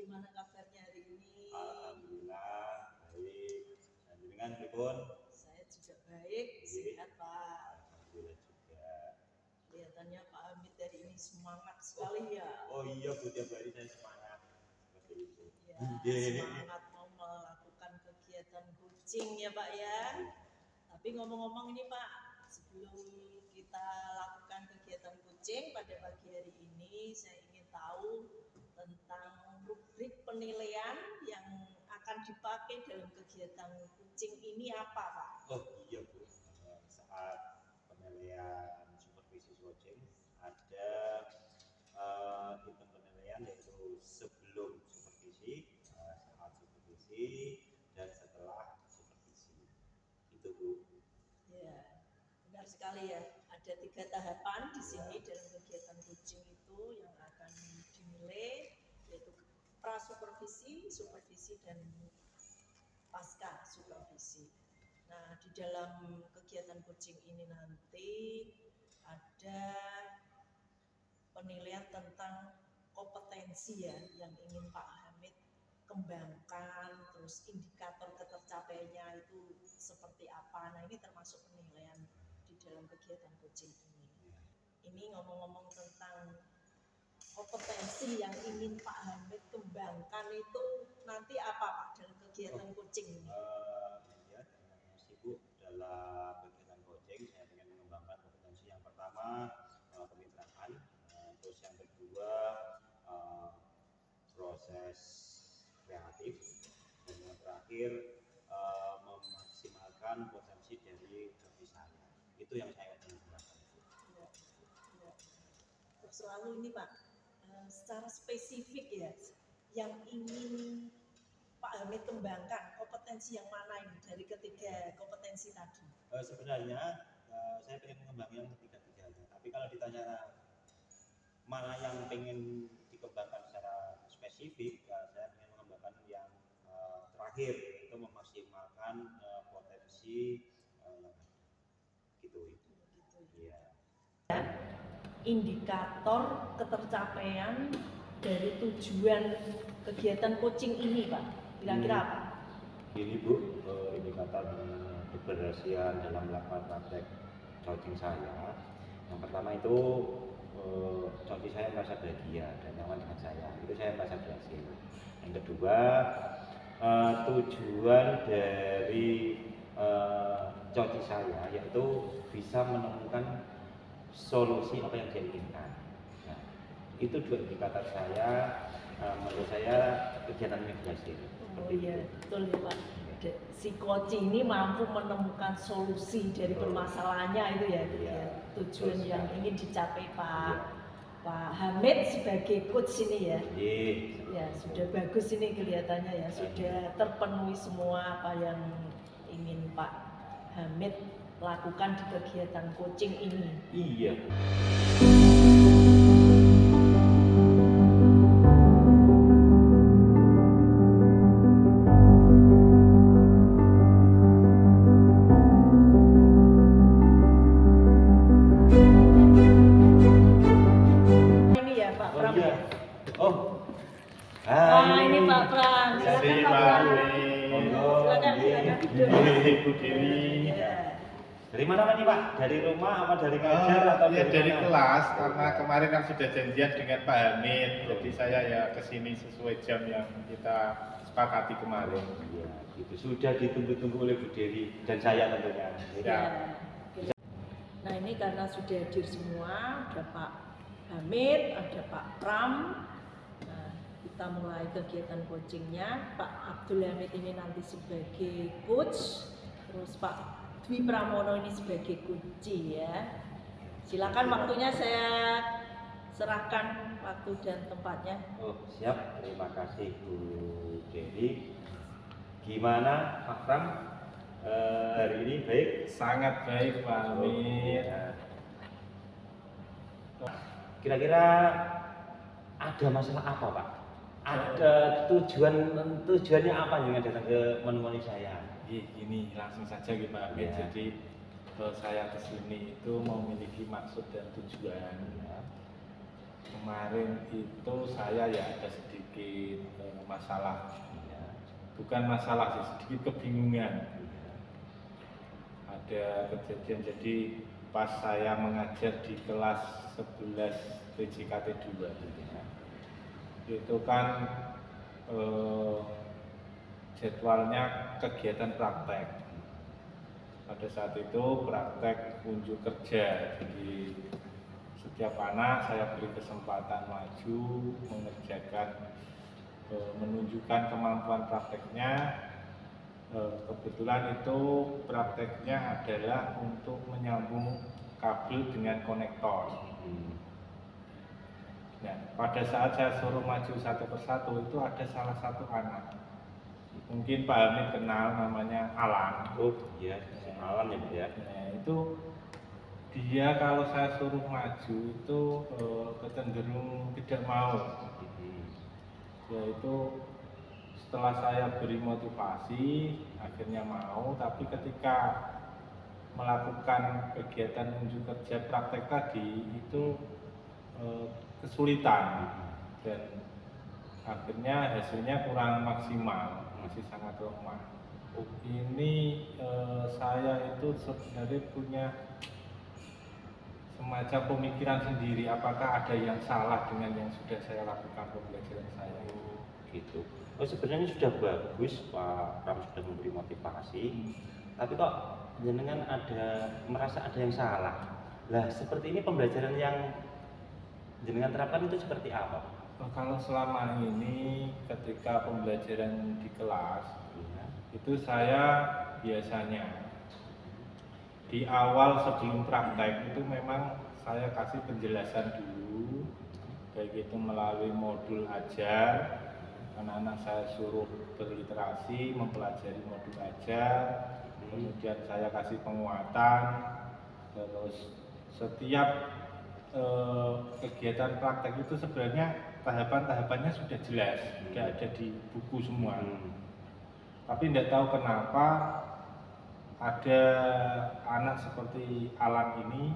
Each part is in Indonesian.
bagaimana kabarnya hari ini? Alhamdulillah baik. Dengan pripun? Saya juga baik, sehat Pak. Alhamdulillah juga. Kelihatannya Pak Hamid hari ini semangat sekali ya. Oh iya Bu, tiap hari saya semangat seperti itu. Ya, semangat mau melakukan kegiatan coaching ya Pak ya. Tapi ngomong-ngomong ini Pak, sebelum kita lakukan kegiatan coaching pada pagi hari ini, saya ingin tahu tentang rubrik penilaian yang akan dipakai dalam kegiatan coaching ini apa Pak? Oh iya Bu, saat penilaian supervisi coaching ada hitung penilaian yaitu sebelum supervisi, saat supervisi, dan setelah supervisi. Itu Bu. Ya, benar sekali ya. Ada 3 tahapan di sini dalam kegiatan coaching itu yang akan dinilai, yaitu pra-supervisi, supervisi, dan pasca supervisi. Nah, di dalam kegiatan coaching ini nanti ada penilaian tentang kompetensi ya yang ingin Pak Hamid kembangkan, terus indikator ketercapaiannya itu seperti apa. Nah, ini termasuk penilaian di dalam kegiatan coaching ini. Ini ngomong-ngomong tentang kompetensi yang ingin Pak Hamid kembangkan itu nanti apa Pak dalam kegiatan coaching ini? Ya, sibuk dalam kegiatan coaching, saya ingin mengembangkan kompetensi yang pertama kemitraan, terus yang kedua proses kreatif, dan yang terakhir memaksimalkan potensi dari diri saya. Itu yang saya ingin kembangkan. Selalu ini Pak, secara spesifik ya, yang ingin Pak Hamid kembangkan, kompetensi yang mana ini dari ketiga kompetensi tadi? Sebenarnya saya ingin mengembangkan ketiga-tiganya, tapi kalau ditanya mana yang ingin dikembangkan secara spesifik, saya ingin mengembangkan yang terakhir, yaitu memaksimalkan potensi gitu. Ya. Indikator ketercapaian dari tujuan kegiatan coaching ini Pak, kira-kira apa? Ini Bu, indikator keberhasilan dalam melakukan praktek coaching saya. Yang pertama itu coaching saya merasa bahagia dan nyaman dengan saya, itu saya merasa berhasil. Yang kedua, tujuan dari coaching saya yaitu bisa menemukan solusi apa yang dia inginkan. Nah, itu dua indikator saya, menurut saya kegiatan ini berhasil. Oh iya, betul ya Pak. Si coach ini mampu menemukan solusi dari permasalahannya itu ya, ya tujuan yang ingin dicapai Pak Hamid sebagai coach ini ya. Ya sudah bagus ini kelihatannya ya, sudah terpenuhi semua apa yang ingin Pak Hamid lakukan di kegiatan coaching ini. Iya. Ini ya Pak Pram. Iya. Oh. Ini Pak Pram. Silakan Pak Pram. Silakan Ibu Dewi. Dari mana nih Pak? Dari rumah apa dari ngajar atau dari kelas? Karena kemarin kan sudah janjian dengan Pak Hamid, jadi saya ya kesini sesuai jam yang kita sepakati kemarin. Iya, itu sudah ditunggu-tunggu oleh Bu Dewi dan saya tentunya. Ya. Nah ini karena sudah hadir semua, ada Pak Hamid, ada Pak Pram. Nah, kita mulai kegiatan coachingnya. Pak Abdul Hamid ini nanti sebagai coach, terus Pak Dwi Pramono ini sebagai kunci ya. Silakan waktunya saya serahkan waktu dan tempatnya. Oh siap, terima kasih Bu Dewi. Gimana Pak Pram? Hari ini baik? Sangat baik Pak Hamid. Kira-kira ada masalah apa Pak? Ada tujuannya apa yang datang ke menemui saya? Gini langsung saja gitu Pak Hamid. Ya. Jadi saya kesini itu memiliki maksud dan tujuan. Kemarin itu saya ya ada sedikit masalah, Iya. bukan masalah sih, sedikit kebingungan. Iya. Ada kejadian, jadi pas saya mengajar di kelas 11 PJKT 2 Iya. itu kan jadwalnya kegiatan praktek. Pada saat itu praktek unjuk kerja, jadi setiap anak saya beri kesempatan maju mengerjakan, menunjukkan kemampuan prakteknya. Kebetulan itu prakteknya adalah untuk menyambung kabel dengan konektor. Nah, pada saat saya suruh maju satu persatu itu ada salah satu anak, mungkin Pak Hamid kenal, namanya Alan. Oh iya, Alan ya Pak ya. Nah, itu dia kalau saya suruh maju itu kecenderung tidak mau. Yaitu setelah saya beri motivasi akhirnya mau, tapi ketika melakukan kegiatan unjuk kerja praktek tadi itu kesulitan dan akhirnya hasilnya kurang maksimal, masih sangat lemah. Ini saya itu sebenarnya punya semacam pemikiran sendiri, apakah ada yang salah dengan yang sudah saya lakukan pembelajaran saya. Gitu. Oh sebenarnya sudah bagus Pak Pram sudah memberi motivasi, tapi kok jenengan merasa ada yang salah. Lah seperti ini pembelajaran yang jenengan terapkan itu seperti apa? Kalau selama ini ketika pembelajaran di kelas itu saya biasanya di awal sebelum praktek itu memang saya kasih penjelasan dulu, baik itu melalui modul ajar, anak-anak saya suruh berliterasi, mempelajari modul ajar, kemudian saya kasih penguatan, terus setiap kegiatan praktek itu sebenarnya tahapan-tahapannya sudah jelas, sudah ada di buku semua. Tapi tidak tahu kenapa ada anak seperti Alan ini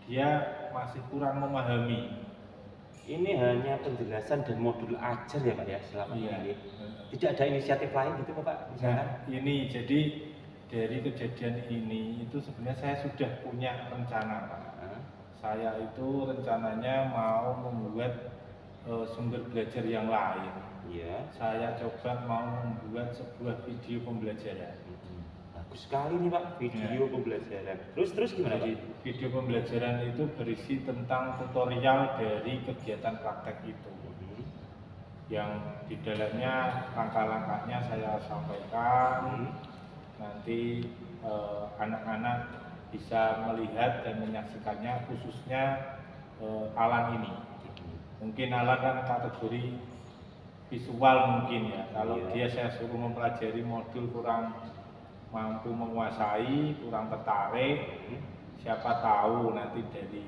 dia masih kurang memahami. Ini hanya penjelasan dan modul ajar ya Pak ya selama ini. Tidak ada inisiatif lain gitu Pak? Misalkan? Nah, ini jadi dari kejadian ini itu sebenarnya saya sudah punya rencana Pak. Saya itu rencananya mau membuat sumber belajar yang lain. Iya. Saya coba mau membuat sebuah video pembelajaran. Bagus sekali nih Pak, video pembelajaran. Terus gimana Jadi, Pak? video pembelajaran itu berisi tentang tutorial dari kegiatan praktek itu. Yang di dalamnya langkah-langkahnya saya sampaikan. Nanti anak-anak bisa melihat dan menyaksikannya, khususnya Alan ini. Mungkin Alan kan kategori visual mungkin ya. Kalau dia saya suruh mempelajari modul kurang mampu menguasai, kurang tertarik, siapa tahu nanti dari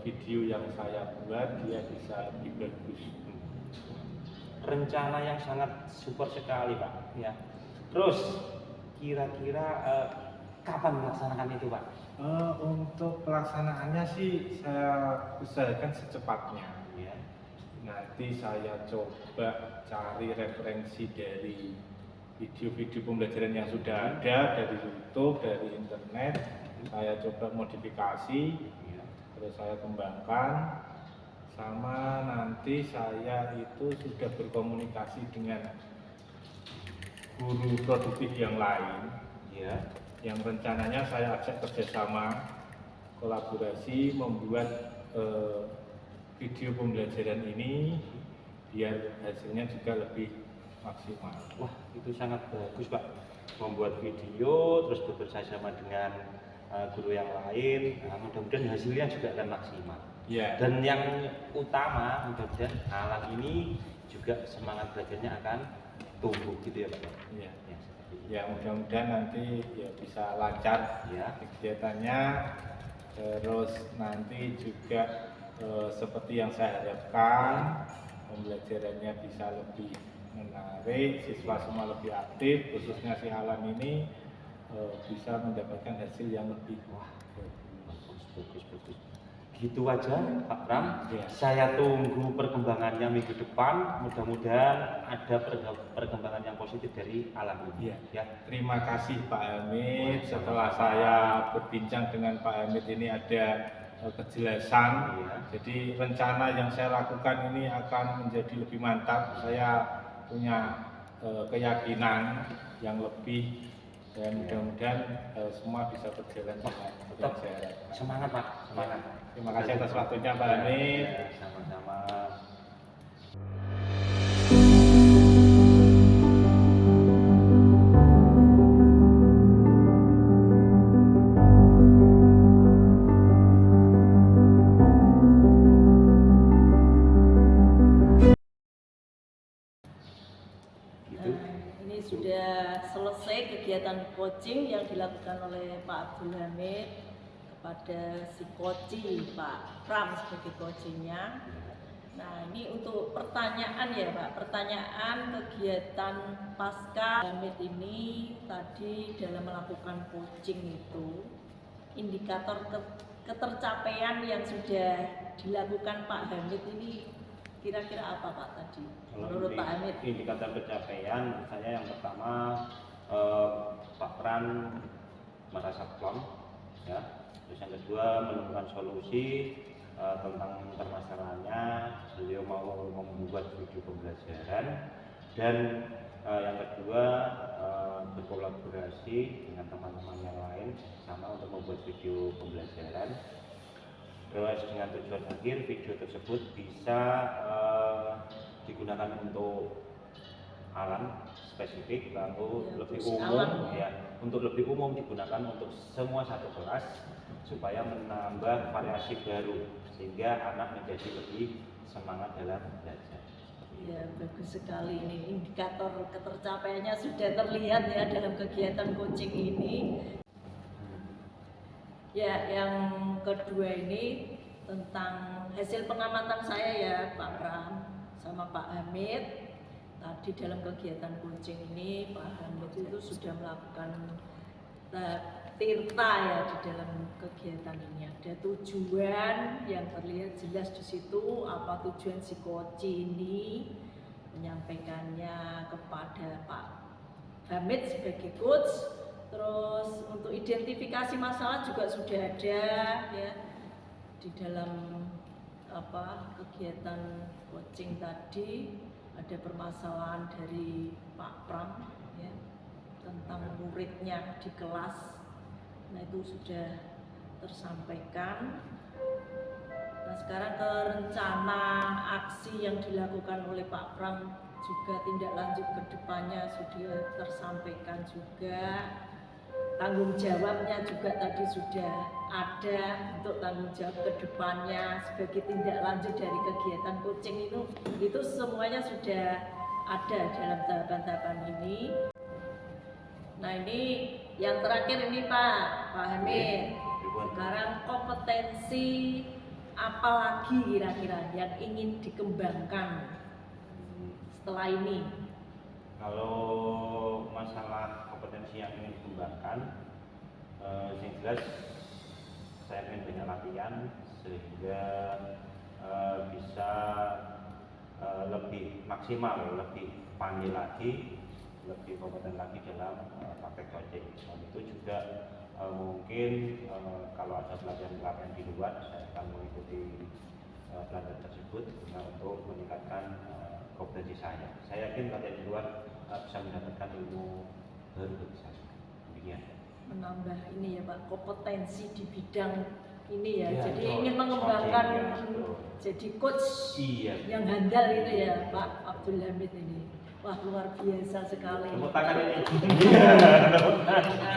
video yang saya buat dia bisa lebih bagus. Rencana yang sangat super sekali Pak ya. Terus kira-kira kapan melaksanakan itu Pak? Untuk pelaksanaannya sih saya usahakan secepatnya. Ya. Nanti saya coba cari referensi dari video-video pembelajaran yang sudah ada dari YouTube, dari internet. Saya coba modifikasi, terus saya kembangkan. Sama nanti saya itu sudah berkomunikasi dengan guru produktif yang lain. Ya. Yang rencananya saya ajak kerjasama, kolaborasi membuat video pembelajaran ini biar hasilnya juga lebih maksimal. Wah itu sangat bagus Pak, membuat video terus bekerjasama dengan guru yang lain. Mudah-mudahan hasilnya juga akan maksimal. Ya. Dan yang utama mudah-mudahan Alan ini juga semangat belajarnya akan tumbuh gitu ya Pak. Ya. Ya mudah-mudahan nanti ya bisa lancar ya kegiatannya, terus nanti juga seperti yang saya harapkan pembelajarannya bisa lebih menarik, siswa semua lebih aktif, khususnya si Alan ini bisa mendapatkan hasil yang lebih bagus. gitu aja Pak Pram. Ya. Saya tunggu perkembangannya minggu depan. Mudah-mudahan ada perkembangan yang positif dari alam ini. Iya. Ya. Terima kasih Pak Hamid. Setelah saya berbincang dengan Pak Hamid ini ada kejelasan. Iya. Jadi rencana yang saya lakukan ini akan menjadi lebih mantap. Saya punya keyakinan yang lebih dan mudah-mudahan semua bisa berjalan dengan yang saya harapkan. Semangat Pak, semangat. Terima kasih atas waktunya Pak Hamid. Ya, sama-sama. Ini sudah selesai kegiatan coaching yang dilakukan oleh Pak Abdul Hamid kepada si Koci, Pak Pram sebagai coachingnya. Nah ini untuk pertanyaan ya Pak, pertanyaan kegiatan pasca Hamid ini tadi dalam melakukan coaching itu indikator ketercapaian yang sudah dilakukan Pak Hamid ini kira-kira apa Pak tadi? Menurut Pak Hamid? Indikator pencapaian saya yang pertama Pak Pran merasa plong, ya. Terus yang kedua menemukan solusi tentang permasalahannya. Beliau mau membuat video pembelajaran dan yang kedua berkolaborasi dengan teman-teman yang lain sama untuk membuat video pembelajaran. Terus dengan tujuan akhir video tersebut bisa digunakan untuk alam spesifik, lalu ya, lebih umum alam, ya, untuk lebih umum digunakan untuk semua satu kelas supaya menambah variasi baru sehingga anak menjadi lebih semangat dalam belajar. Ya bagus sekali, ini indikator ketercapaiannya sudah terlihat ya dalam kegiatan coaching ini. Ya, yang kedua ini tentang hasil pengamatan saya ya Pak Pram sama Pak Hamid. Tadi dalam kegiatan coaching ini Pak Hamid itu sudah melakukan tirta ya di dalam kegiatan ini. Ada tujuan yang terlihat jelas di situ, apa tujuan si coach ini, menyampaikannya kepada Pak Hamid sebagai coach. Terus untuk identifikasi masalah juga sudah ada ya di dalam kegiatan coaching tadi. Ada permasalahan dari Pak Pram ya tentang muridnya di kelas. Nah itu sudah tersampaikan. Nah sekarang ke rencana aksi yang dilakukan oleh Pak Pram juga tindak lanjut ke depannya sudah tersampaikan juga. Tanggung jawabnya juga tadi sudah ada untuk tanggung jawab ke depannya sebagai tindak lanjut dari kegiatan coaching itu semuanya sudah ada dalam tahapan-tahapan ini. Nah ini yang terakhir ini Pak Hamid. Sekarang kompetensi apa lagi kira-kira yang ingin dikembangkan setelah ini? Kalau masalah kompetensi yang ingin dikembangkan, yang jelas saya ingin banyak latihan sehingga bisa lebih maksimal, lebih pandai lagi, lebih kompeten lagi dalam praktek coaching. Dan itu juga mungkin kalau ada pelatihan-pelatihan di luar, saya akan mengikuti pelatihan tersebut untuk meningkatkan kompetensi saya. Saya yakin pelatihan di luar bisa mendapatkan ilmu baru bagi saya. Demikian. Menambah ini ya Pak, kompetensi di bidang ini ya. Ya, jadi betul. ingin mengembangkan Betul. jadi coach Iya, yang handal itu ya Pak Abdul Hamid ini. Wah luar biasa sekali. tepuk tangan ini. Nah,